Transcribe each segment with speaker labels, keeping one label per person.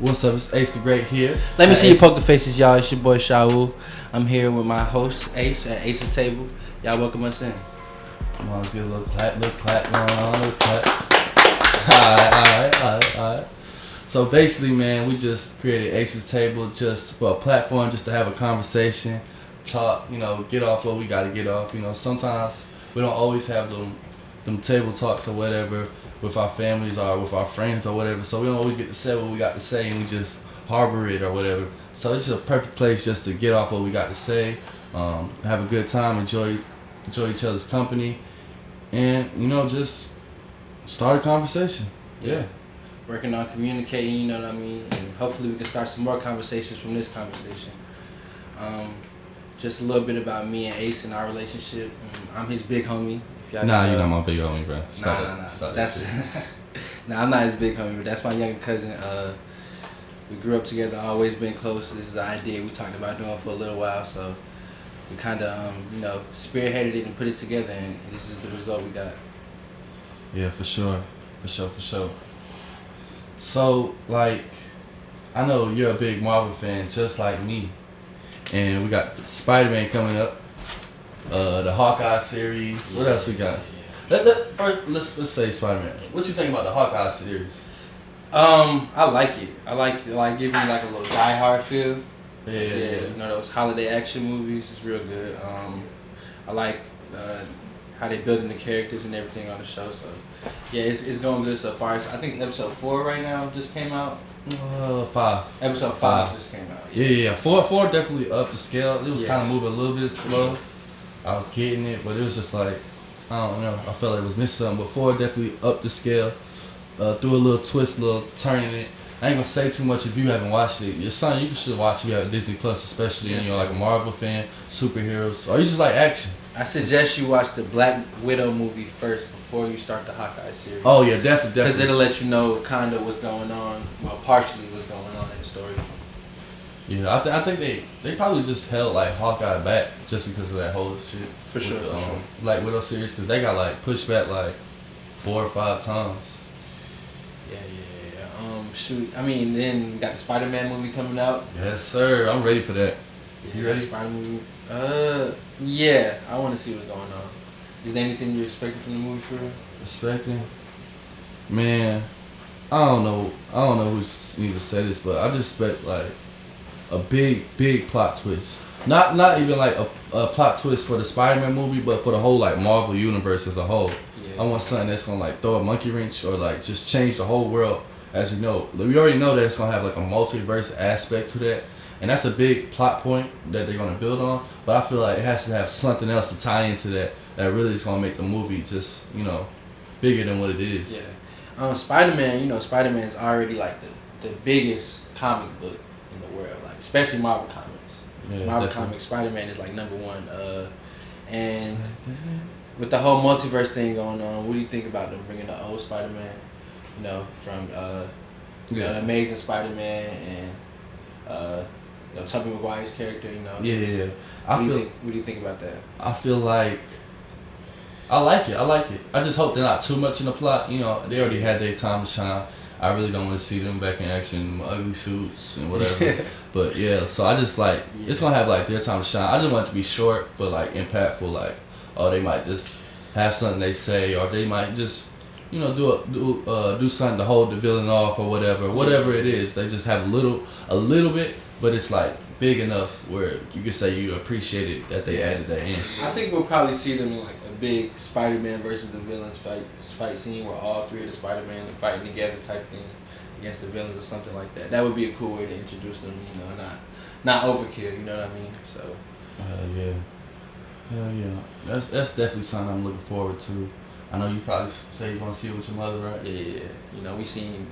Speaker 1: What's up? It's Ace the Great here.
Speaker 2: Let me see your poker faces, y'all. It's your boy Shaul. I'm here with my host Ace at Ace and Table. Y'all welcome us in.
Speaker 1: Come on, let's get a little clap going on, little clap. Alright. So basically, man, we just created Ace's Table just for a platform, just to have a conversation, talk, get off what we gotta get off. Sometimes we don't always have them table talks or whatever with our families or with our friends or whatever. So we don't always get to say what we got to say, and we just harbor it or whatever. So it's just a perfect place just to get off what we got to say, have a good time, enjoy each other's company, and just start a conversation. Yeah.
Speaker 2: Working on communicating, you know what I mean? And hopefully we can start some more conversations from this conversation. Just a little bit about me and Ace and our relationship. I'm his big homie.
Speaker 1: You're not my big homie, bro.
Speaker 2: Nah. I'm not his big homie, but that's my younger cousin. We grew up together, always been close. This is an idea we talked about doing for a little while, so we kind of, spearheaded it and put it together, and this is the result we got.
Speaker 1: Yeah, for sure. So, I know you're a big Marvel fan, just like me, and we got Spiderman coming up. The Hawkeye series. What else we got? First, let's say Spider-Man. What you think about the Hawkeye series?
Speaker 2: I like it. I like giving you like a little Die Hard feel.
Speaker 1: Yeah.
Speaker 2: Those holiday action movies is real good. I like how they building the characters and everything on the show. So yeah, it's going good so far. I think episode 4 right now just came out.
Speaker 1: 5.
Speaker 2: Episode 5 just came out.
Speaker 1: Yeah. 4 definitely up the scale. It was kind of moving a little bit slow. I was getting it, but it was just like, I don't know. I felt like it was missing something. But 4 definitely upped the scale. Threw a little twist, a little turn in it. I ain't gonna say too much if you haven't watched it. Your son, you should watch it. You have Disney Plus, especially, and you're like a Marvel fan, superheroes, or you just like action.
Speaker 2: I suggest you watch the Black Widow movie first before you start the Hawkeye series.
Speaker 1: Oh yeah, definitely.
Speaker 2: Because it'll let you know kind of what's going on, well, partially what's going on in the story.
Speaker 1: Yeah, I think they probably just held like Hawkeye back just because of that whole shit.
Speaker 2: For sure.
Speaker 1: Black Widow series, because they got like pushed back like 4 or 5 times.
Speaker 2: Yeah. Shoot, then we got the Spider-Man movie coming out.
Speaker 1: Yes, sir. I'm ready for that. You ready?
Speaker 2: Spider-Man movie. Yeah. I want to see what's going on. Is there anything you're expecting from the movie for real?
Speaker 1: Expecting? Man, I don't know who need to say this, but I just expect like a big plot twist. Not even like a plot twist for the Spider-Man movie, but for the whole like Marvel universe as a whole. Yeah. I want something that's gonna like throw a monkey wrench or like just change the whole world. As we know, we already know that it's gonna have like a multiverse aspect to that, and that's a big plot point that they're gonna build on. But I feel like it has to have something else to tie into that really is gonna make the movie just bigger than what it is.
Speaker 2: Yeah. Spider-Man. Spider-Man's already like the biggest comic book in the world, like especially Marvel Comics. Yeah, Marvel Comics, Spider-Man is like number 1. And with the whole multiverse thing going on, what do you think about them bringing the old Spider-Man, from the Amazing Spider-Man and Tobey Maguire's character,
Speaker 1: Yeah.
Speaker 2: What do you think about that?
Speaker 1: I feel like I like it. I just hope they're not too much in the plot. They already had their time to shine. I really don't want to see them back in action, ugly suits and whatever. But yeah, so I just it's gonna have like their time to shine. I just want it to be short but like impactful. Like, they might just have something they say, or they might just do something to hold the villain off or whatever it is. They just have a little bit, but it's like big enough where you can say you appreciate it that they added that in.
Speaker 2: I think we'll probably see them in like a big Spider-Man versus the villains fight scene where all 3 of the Spider-Man are fighting together type thing against the villains or something like that. That would be a cool way to introduce them, not overkill, you know what I mean? So.
Speaker 1: Hell yeah. That's definitely something I'm looking forward to. I know you probably say you want to see it with your mother, right?
Speaker 2: Yeah. We seen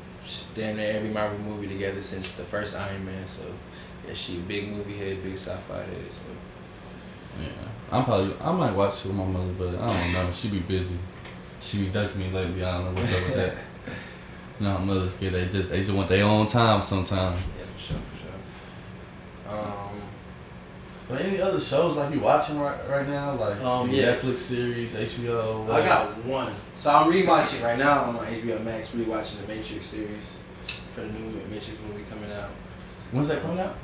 Speaker 2: damn near every Marvel movie together since the first Iron Man, so yeah, she a big movie head, big sci-fi head, so.
Speaker 1: Yeah. I might watch it with my mother, but I don't know. She be busy. She be ducking me lately. I don't know what's up with that. Mothers get they just want their own time sometimes.
Speaker 2: Yeah, for sure.
Speaker 1: But any other shows like you watching right now, like Netflix series, HBO?
Speaker 2: I got one. So I'm rewatching right now on my HBO Max. Rewatching the Matrix series for the new Matrix movie coming
Speaker 1: When's that coming out?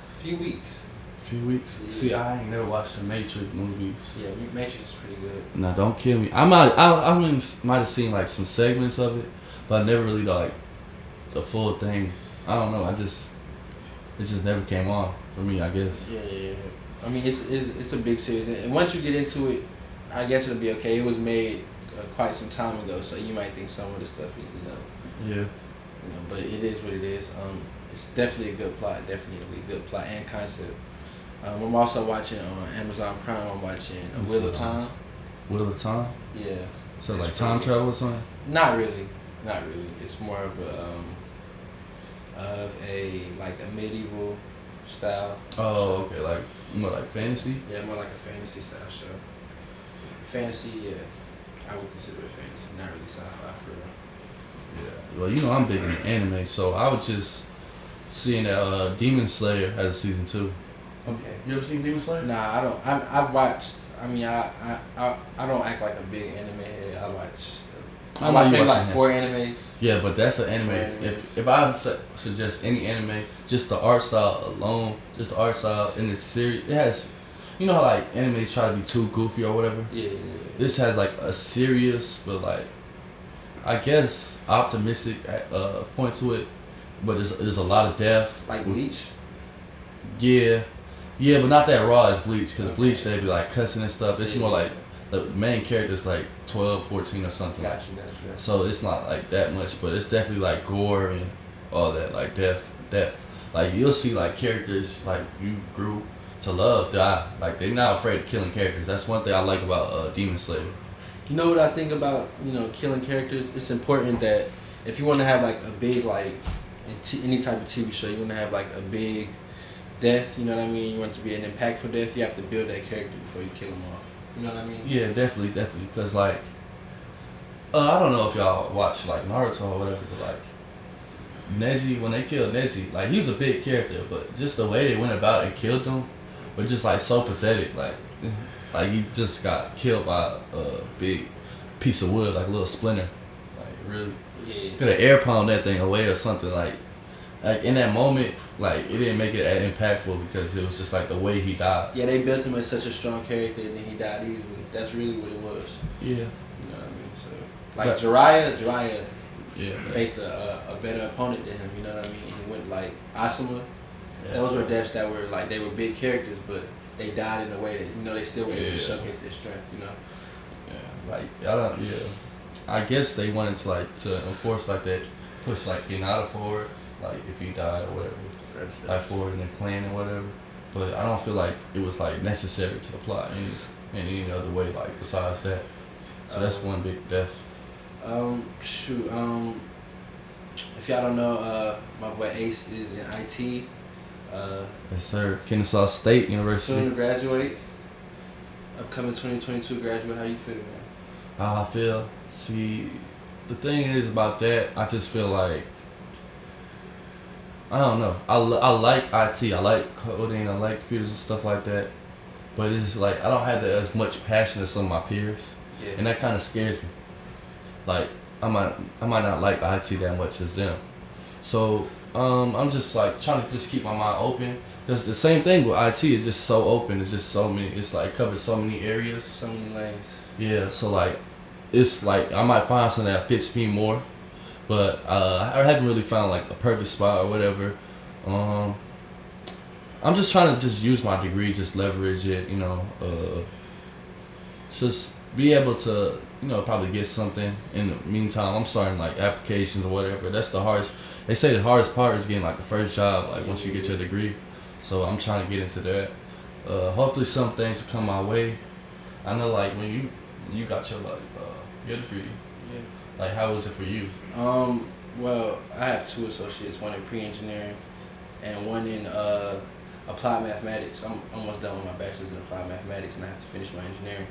Speaker 2: A few weeks.
Speaker 1: Few weeks. Yeah. See, I ain't never watched the Matrix movies.
Speaker 2: Yeah, Matrix is pretty good.
Speaker 1: Nah, don't kill me. I might have seen like some segments of it, but I never really like the full thing. I don't know. It just never came on for me, I guess.
Speaker 2: Yeah. I mean, it's a big series, and once you get into it, I guess it'll be okay. It was made quite some time ago, so you might think some of the stuff is
Speaker 1: Yeah.
Speaker 2: But it is what it is. It's definitely a good plot. Definitely a good plot and concept. I'm also watching on Amazon Prime. I'm watching Wheel of Time.
Speaker 1: Wheel of Time?
Speaker 2: Yeah.
Speaker 1: So like time travel or something?
Speaker 2: Not really. It's more of a medieval style.
Speaker 1: Oh, okay. Like more like fantasy?
Speaker 2: Yeah, more like a fantasy style show. Fantasy, yeah. I would consider it fantasy, not really sci-fi for real.
Speaker 1: Yeah. Well, I'm big into anime, so I was just seeing that Demon Slayer has a season 2.
Speaker 2: Okay.
Speaker 1: You ever seen Demon Slayer?
Speaker 2: Nah, I don't. I've watched. I mean, I don't act like a big anime head. I watch maybe like 4 animes.
Speaker 1: Yeah, but that's an anime. If I suggest any anime, just the art style alone, just the art style and it's serious. It has, how like animes try to be too goofy or whatever.
Speaker 2: Yeah.
Speaker 1: This has like a serious, but like, I guess optimistic point to it. But there's a lot of death.
Speaker 2: Like Bleach.
Speaker 1: Yeah, but not that raw as Bleach, because Bleach they be like cussing and stuff. It's more like the main character's like 12, 14 or something.
Speaker 2: Gotcha.
Speaker 1: So it's not like that much, but it's definitely like gore and all that, like death. Like you'll see like characters like you grew to love die. Like they're not afraid of killing characters. That's one thing I like about Demon Slayer.
Speaker 2: You know what I think about killing characters? It's important that if you want to have like a big like any type of TV show, you want to have like a big death, you know what I mean? You want it to be an impactful death, you have to build that character before you kill him off. You know what I mean?
Speaker 1: Yeah, definitely. Because like, I don't know if y'all watch like Naruto or whatever, but like Neji, when they killed Neji, like he was a big character, but just the way they went about and killed him was just like so pathetic. Like he just got killed by a big piece of wood, like a little splinter. Like really, could have air palmed that thing away or something. Like in that moment, like it didn't make it as impactful because it was just like the way he died.
Speaker 2: Yeah, they built him as such a strong character and then he died easily. That's really what it was.
Speaker 1: Yeah.
Speaker 2: You know what I mean? So like Jiraiya faced a better opponent than him, you know what I mean? He went like Asuma. Yeah, those were deaths that were like they were big characters, but they died in a way that they still were able to showcase their strength,
Speaker 1: Yeah, like I guess they wanted to enforce like that, push like Hinata forward, like if he died or whatever, like forward in the plan or whatever. But I don't feel like it was like necessary to the plot in any other way, like besides that. So that's one big death.
Speaker 2: If y'all don't know, my boy Ace is in IT.
Speaker 1: Yes, sir. Kennesaw State University.
Speaker 2: Soon to graduate. Upcoming 2022 graduate. How you feel, man?
Speaker 1: How I feel? See, the thing is about that, I just feel like, I don't know. I like IT. I like coding. I like computers and stuff like that. But it's like, I don't have as much passion as some of my peers.
Speaker 2: Yeah. And
Speaker 1: that kind of scares me. Like, I might not like IT that much as them. So, I'm just like trying to just keep my mind open. Because the same thing with IT is just so open. It's just so many, it's like covers so many areas.
Speaker 2: So many lanes.
Speaker 1: Yeah, so like, it's like I might find something that fits me more. But I haven't really found like a perfect spot or whatever. I'm just trying to just use my degree, just leverage it, just be able to, probably get something. In the meantime, I'm starting like applications or whatever. That's the hardest. They say the hardest part is getting like the first job, like once you get your degree. So I'm trying to get into that. Hopefully some things will come my way. I know like when you got your your degree.
Speaker 2: Yeah.
Speaker 1: Like how was it for you?
Speaker 2: Well, I have 2 associates, one in pre-engineering and one in applied mathematics. I'm almost done with my bachelor's in applied mathematics and I have to finish my engineering.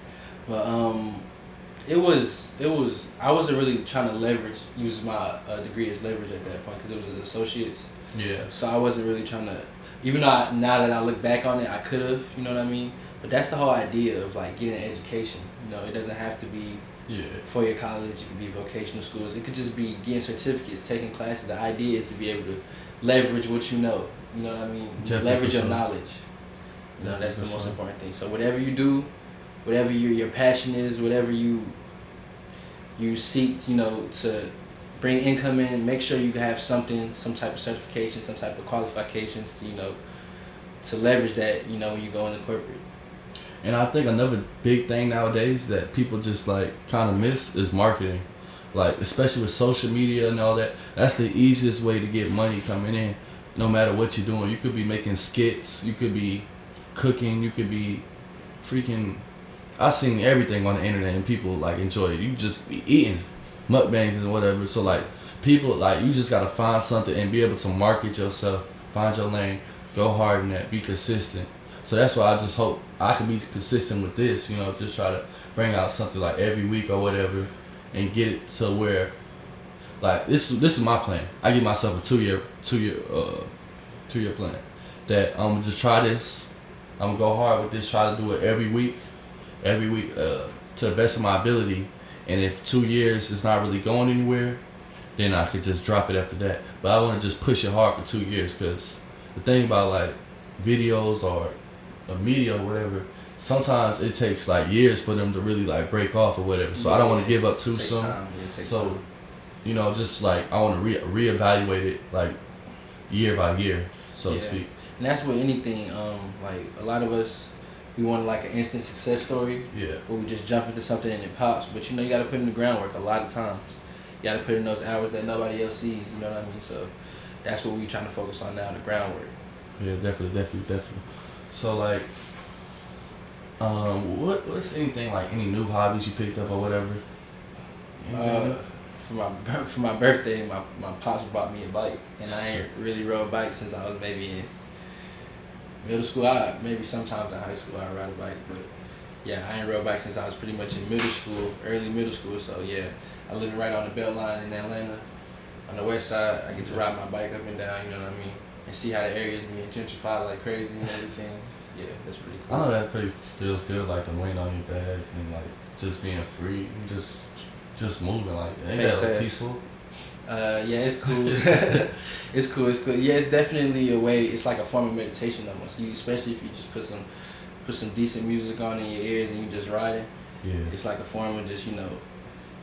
Speaker 2: But I wasn't really trying to use my degree as leverage at that point because it was an associate's.
Speaker 1: Yeah.
Speaker 2: So I wasn't really trying to, even though now that I look back on it, I could have, you know what I mean? But that's the whole idea of like getting an education. It doesn't have to be for your college. It could be vocational schools. It could just be getting certificates, taking classes. The idea is to be able to leverage what you know. You know what I mean? Leverage your knowledge. You know, that's the most important thing. So whatever you do, whatever your passion is, whatever you seek, you know, to bring income in, make sure you have something, some type of certification, some type of qualifications to, you know, to leverage that, you know, when you go into corporate.
Speaker 1: And I think another big thing nowadays that people just like kind of miss is marketing. Like, especially with social media and all that, that's the easiest way to get money coming in, no matter what you're doing. You could be making skits, you could be cooking, you could be freaking... I've seen everything on the internet and people like enjoy it. You just be eating mukbangs and whatever. So like people, like, you just gotta find something and be able to market yourself, find your lane, go hard in that, be consistent. So that's why I just hope I can be consistent with this, you know, just try to bring out something like every week or whatever and get it to where, like, this is my plan. I give myself a two year plan that I'm gonna just try this. I'm gonna go hard with this, try to do it every week to the best of my ability. And if 2 years is not really going anywhere, then I could just drop it after that. But I want to just push it hard for 2 years, because the thing about like videos or a media or whatever, sometimes it takes like years for them to really like break off or whatever. So I don't want to give up too soon. So, you know, just like I want to reevaluate it like year by year, so to speak.
Speaker 2: And that's with anything. Like a lot of us, we want like an instant success story.
Speaker 1: Yeah.
Speaker 2: Where we just jump into something and it pops. But you know, you got to put in the groundwork a lot of times. You got to put in those hours that nobody else sees. You know what I mean? So that's what we're trying to focus on now, the groundwork.
Speaker 1: Yeah, definitely. So like, what's anything like any new hobbies you picked up or whatever?
Speaker 2: For my birthday, my pops bought me a bike, and I ain't really rode bikes since I was maybe in middle school. Maybe sometimes in high school I ride a bike, but yeah, I ain't rode bike since I was pretty much in middle school, early middle school. So yeah, I live right on the Beltline in Atlanta, on the west side. I get to ride my bike up and down, you know what I mean, and see how the area's being gentrified like crazy and everything. Yeah, that's pretty cool.
Speaker 1: I know that pretty feels good, like the wind on your back and like just being free and just moving, like, ain't that like peaceful?
Speaker 2: Yeah, it's cool. It's cool. Yeah, it's definitely a way. It's like a form of meditation almost. Especially if you just put some decent music on in your ears and you just riding.
Speaker 1: Yeah.
Speaker 2: It's like a form of just, you know,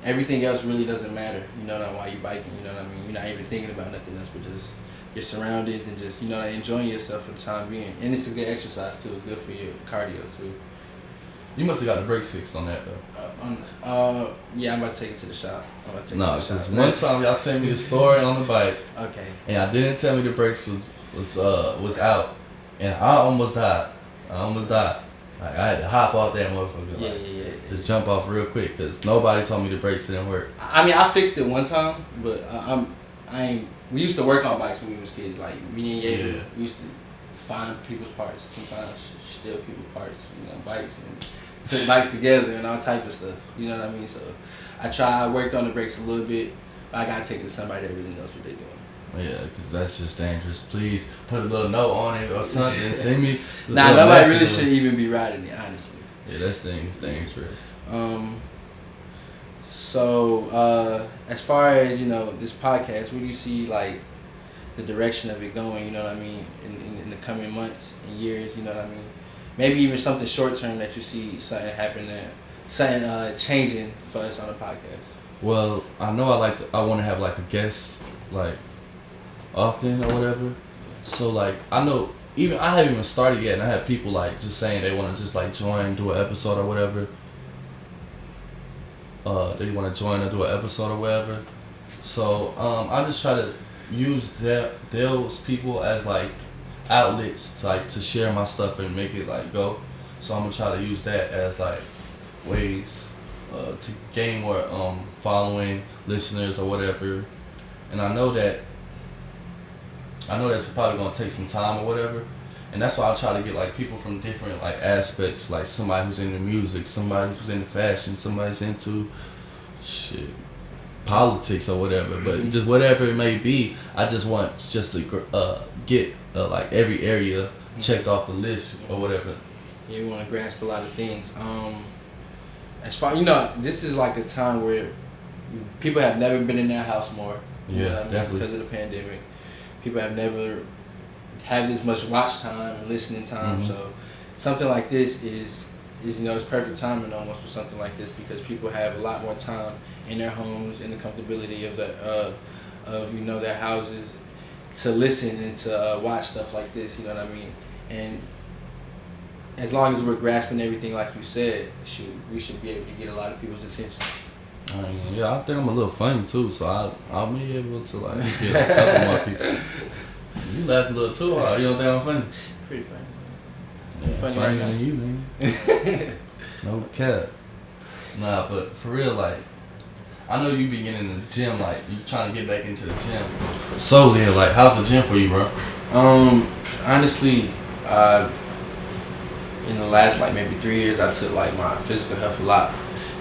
Speaker 2: everything else really doesn't matter. You know, while you biking. You know what I mean. You're not even thinking about nothing else, but just your surroundings and just, you know, enjoying yourself for the time being. And it's a good exercise too. It's good for your cardio too.
Speaker 1: You must have got the brakes fixed on that though.
Speaker 2: Yeah, I'm about to take it to the shop.
Speaker 1: No, because one time y'all sent me a story on the bike.
Speaker 2: Okay.
Speaker 1: And I didn't tell me the brakes was out, and I almost died. Like, I had to hop off that motherfucker.
Speaker 2: Yeah.
Speaker 1: Just jump off real quick, because nobody told me the brakes didn't work.
Speaker 2: I mean, I fixed it one time, but I ain't. We used to work on bikes when we was kids. Like me and Ye, we used to find people's parts. Sometimes steal people's parts, you know, bikes, and put bikes together and all type of stuff. You know what I mean? So I worked on the brakes a little bit, but I gotta take it to somebody that really knows what they're doing.
Speaker 1: Yeah, because that's just dangerous. Please put a little note on it or something. Send me.
Speaker 2: Nah, nobody really should even be riding it, honestly.
Speaker 1: Yeah, that thing is dangerous.
Speaker 2: So as far as, you know, this podcast, where do you see like the direction of it going? You know what I mean? In the coming months and years, you know what I mean? Maybe even something short term that you see something happening, something changing for us on the podcast.
Speaker 1: Well, I know I want to have like a guest, like, often or whatever. So like, I know I haven't even started yet, and I have people like just saying they want to just like join, do an episode or whatever. They want to join or do an episode or whatever. So I just try to use those people as like outlets, like, to share my stuff and make it like go. So I'm gonna try to use that as like ways to gain more following, listeners or whatever. And I know that's probably gonna take some time or whatever. And that's why I try to get like people from different like aspects, like somebody who's into music, somebody who's into fashion, somebody's into politics or whatever. But just whatever it may be, I just want to get like every area checked off the list or whatever.
Speaker 2: Yeah, we want to grasp a lot of things. as far this is like a time where people have never been in their house more. You know what I mean?
Speaker 1: Definitely.
Speaker 2: Because of the pandemic, people have never had this much watch time and listening time. So something like this is it's perfect timing almost for something like this, because people have a lot more time in their homes, in the comfortability of their houses, to listen and to watch stuff like this. You know what I mean? And as long as we're grasping everything like you said, we should be able to get a lot of people's attention.
Speaker 1: Yeah, I think I'm a little funny too, so I'll be able to like get a couple more people. You laugh a little too hard. You don't think I'm funny?
Speaker 2: Pretty funny.
Speaker 1: Yeah, funnier than you, man. No cap. Nah, but for real, like, I know you be getting in the gym, like, you trying to get back into the gym. So, yeah, like, how's the gym for you, bro?
Speaker 2: Honestly, in the last, like, maybe 3 years, I took, like, my physical health a lot.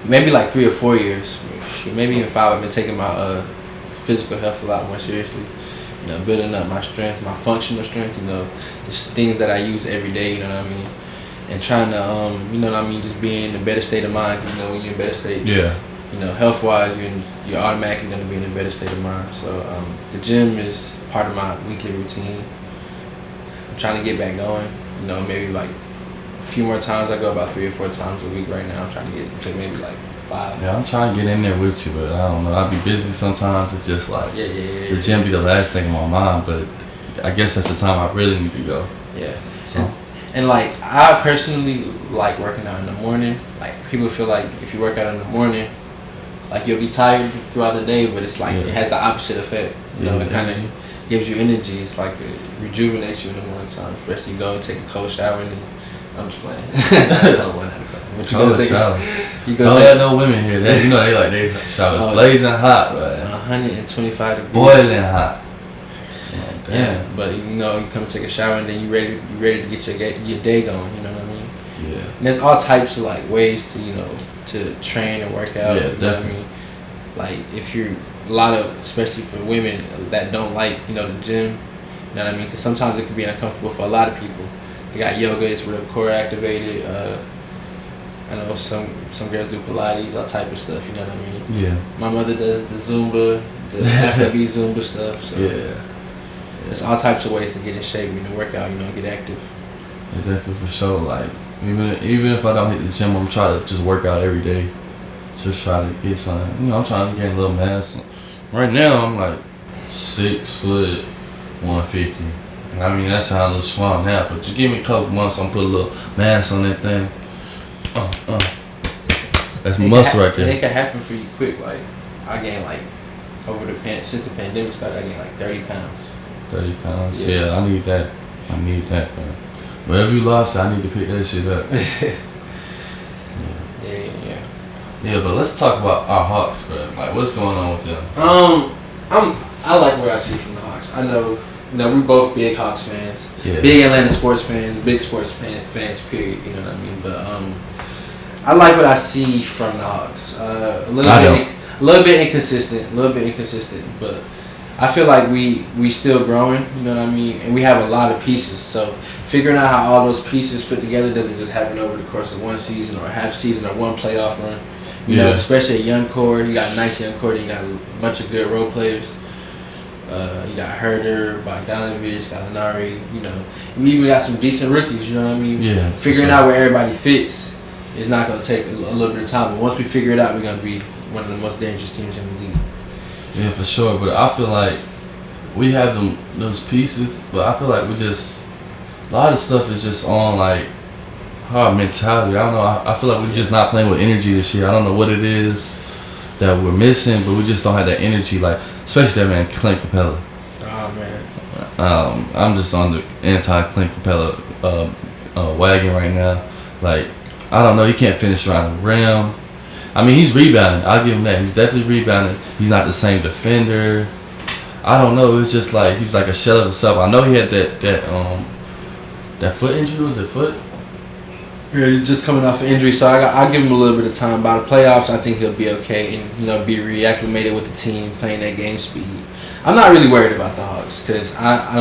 Speaker 2: Maybe, like, 3 or 4 years. Maybe even 5, I've been taking my physical health a lot more seriously. Building up my strength, my functional strength, just things that I use every day, you know what I mean? And trying to, just be in a better state of mind, when you're in a better state.
Speaker 1: Yeah.
Speaker 2: Health-wise, you're automatically going to be in a better state of mind. So the gym is part of my weekly routine. I'm trying to get back going, maybe like a few more times. I go about 3 or 4 times a week right now. I'm trying to get to maybe like 5.
Speaker 1: Yeah, I'm trying to get in there with you, but I don't know. I be busy sometimes. It's just like the gym be the last thing in my mind, but I guess that's the time I really need to go.
Speaker 2: Yeah.
Speaker 1: So.
Speaker 2: And like, I personally like working out in the morning. Like, people feel like if you work out in the morning, like you'll be tired throughout the day, but it's like it has the opposite effect. It kind of gives you energy. It's like it rejuvenates you in the morning time. Especially you go and take a cold shower and I'm just playing. But
Speaker 1: you go take no women here. They showers blazing hot, right?
Speaker 2: 125 degrees.
Speaker 1: Boiling hot.
Speaker 2: Yeah, but you come take a shower and then you ready to get your day going. You know what I mean?
Speaker 1: Yeah. And
Speaker 2: there's all types of like ways to to train and work out.
Speaker 1: Yeah,
Speaker 2: you know what I mean? Like if you're especially for women that don't like the gym. You know what I mean? Because sometimes it can be uncomfortable for a lot of people. They got yoga, it's real core activated. I know some girls do Pilates, all type of stuff. You know what I mean?
Speaker 1: Yeah.
Speaker 2: My mother does the Zumba, the FLB Zumba stuff. So there's all types of ways to get in shape, work out, get active.
Speaker 1: Yeah, definitely for sure. Like even if I don't hit the gym, I'm trying to just work out every day. Just try to get something. I'm trying to gain a little mass. Right now I'm like 6 foot 150. I mean, that sounds a little small now, but just give me a couple months, I'm put a little mass on that thing. That's muscle right there.
Speaker 2: And it can happen for you quick. Like, I gained since the pandemic started, I gained like 30 pounds.
Speaker 1: 30 pounds? Yeah, I need that. Man. Whatever you lost, I need to pick that shit up. Yeah, but let's talk about our Hawks, bro. Like, what's going on with them?
Speaker 2: I like what I see from the Hawks. I know, we both big Hawks fans,
Speaker 1: yeah.
Speaker 2: Big Atlanta sports fans, big sports fans. Period. You know what I mean? But I like what I see from the Hawks. A little bit inconsistent, but I feel like we still growing. You know what I mean? And we have a lot of pieces. So figuring out how all those pieces fit together doesn't just happen over the course of one season or a half season or one playoff run. You know, especially a young core. You got a nice young core. You got a bunch of good role players. You got Herder, Bogdanovich, Gallinari. We even got some decent rookies. You know what I mean?
Speaker 1: Yeah.
Speaker 2: Figuring out where everybody fits is not going to take a little bit of time. But once we figure it out, we're going to be one of the most dangerous teams in the league.
Speaker 1: Yeah, for sure. But I feel like we have those pieces, but I feel like a lot of stuff is just on like hard mentality. I don't know. I feel like we're just not playing with energy this year. I don't know what it is that we're missing, but we just don't have that energy. Like, especially that man, Clint Capella.
Speaker 2: Oh man.
Speaker 1: I'm just on the anti-Clint Capella wagon right now. Like, I don't know. He can't finish around the rim. I mean, he's rebounding. I'll give him that. He's definitely rebounding. He's not the same defender. I don't know. It's just like he's like a shell of himself. I know he had that foot injury. Was it foot?
Speaker 2: Yeah, he's just coming off an injury, so I'll give him a little bit of time. By the playoffs, I think he'll be okay and be reacclimated with the team, playing that game speed. I'm not really worried about the Hawks because I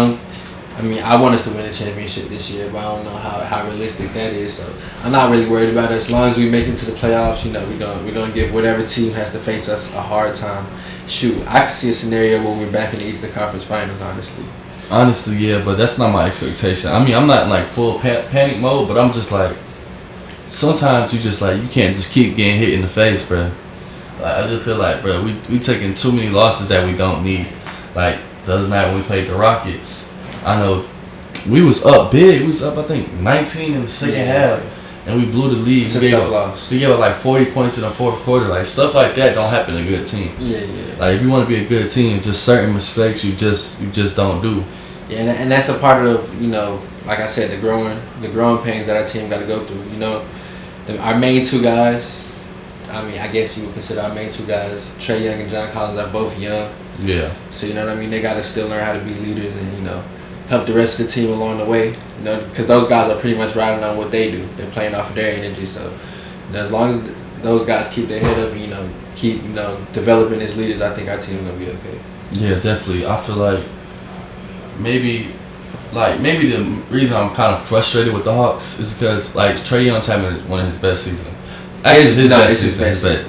Speaker 2: I mean, I want us to win a championship this year, but I don't know how realistic that is. So I'm not really worried about it. As long as we make it to the playoffs, you know, we're gonna give whatever team has to face us a hard time. Shoot, I can see a scenario where we're back in the Eastern Conference Finals, honestly.
Speaker 1: Honestly, yeah, but that's not my expectation. I mean, I'm not in like full panic mode, but I'm just like, sometimes you just like, you can't just keep getting hit in the face, bro. Like, I just feel like, bro, we taking too many losses that we don't need. Like, the other night when we played the Rockets, I know we was up big. We was up, I think, 19 in the second half, and we blew the lead.
Speaker 2: It's a tough loss.
Speaker 1: We gave up like 40 points in the fourth quarter. Like, stuff like that don't happen to good teams.
Speaker 2: Yeah.
Speaker 1: Like, if you want to be a good team, just certain mistakes you just don't do.
Speaker 2: Yeah, and that's a part of, you know, like I said, the growing pains that our team got to go through. You know, our main two guys, I mean, I guess you would consider our main two guys, Trae Young and John Collins, are both young.
Speaker 1: Yeah.
Speaker 2: So, you know what I mean? They got to still learn how to be leaders and, you know, help the rest of the team along the way. You know, because those guys are pretty much riding on what they do. They're playing off of their energy. So, you know, as long as those guys keep their head up and, you know, keep, you know, developing as leaders, I think our team is going to be okay.
Speaker 1: Yeah, definitely. I feel like maybe the reason I'm kind of frustrated with the Hawks is because like Trae Young's having one of his best seasons. Actually,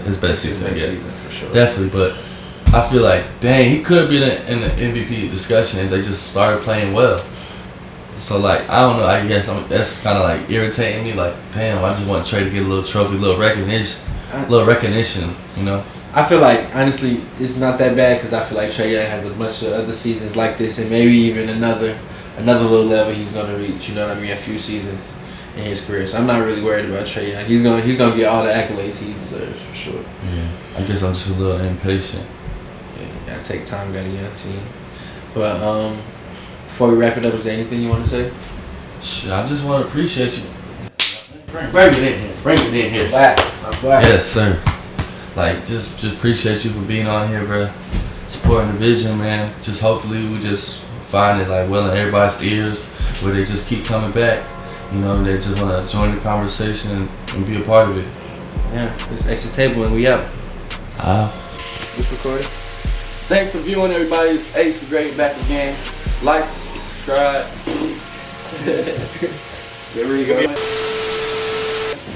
Speaker 1: his best season
Speaker 2: for sure.
Speaker 1: Definitely, but I feel like dang, he could be in the MVP discussion if they just started playing well. So like I don't know. I guess that's kind of like irritating me. Like damn, I just want Trae to get a little trophy, a little recognition. You know.
Speaker 2: I feel like, honestly, it's not that bad because I feel like Trae Young has a bunch of other seasons like this and maybe even another little level he's going to reach, you know what I mean, a few seasons in his career. So I'm not really worried about Trae Young. He's gonna get all the accolades he deserves for sure.
Speaker 1: Yeah, I guess I'm just a little impatient.
Speaker 2: Yeah, you got to take time, got a young team. But before we wrap it up, is there anything you want to say?
Speaker 1: Shit, I just want to appreciate you. Bring it in here.
Speaker 2: Black.
Speaker 1: Yes, sir. Like, just appreciate you for being on here, bro. Supporting the vision, man. Just hopefully we just find it like well in everybody's ears where they just keep coming back. You know, they just want to join the conversation and be a part of it.
Speaker 2: Yeah, it's Ace and Table and we out.
Speaker 1: It's recording. Thanks for viewing, everybody. It's Ace the Great back again. Like, subscribe. There we go.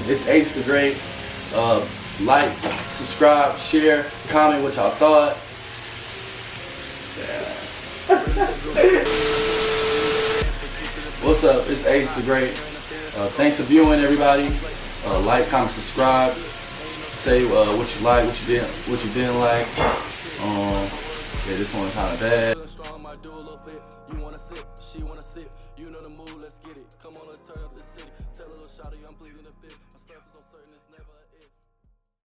Speaker 1: It's Ace the Great. Like, subscribe, share, comment what y'all thought. Yeah. What's up? It's Ace the Great. Thanks for viewing, everybody. Like, comment, subscribe. Say what you like, what you didn't like. Yeah, this one kind of bad.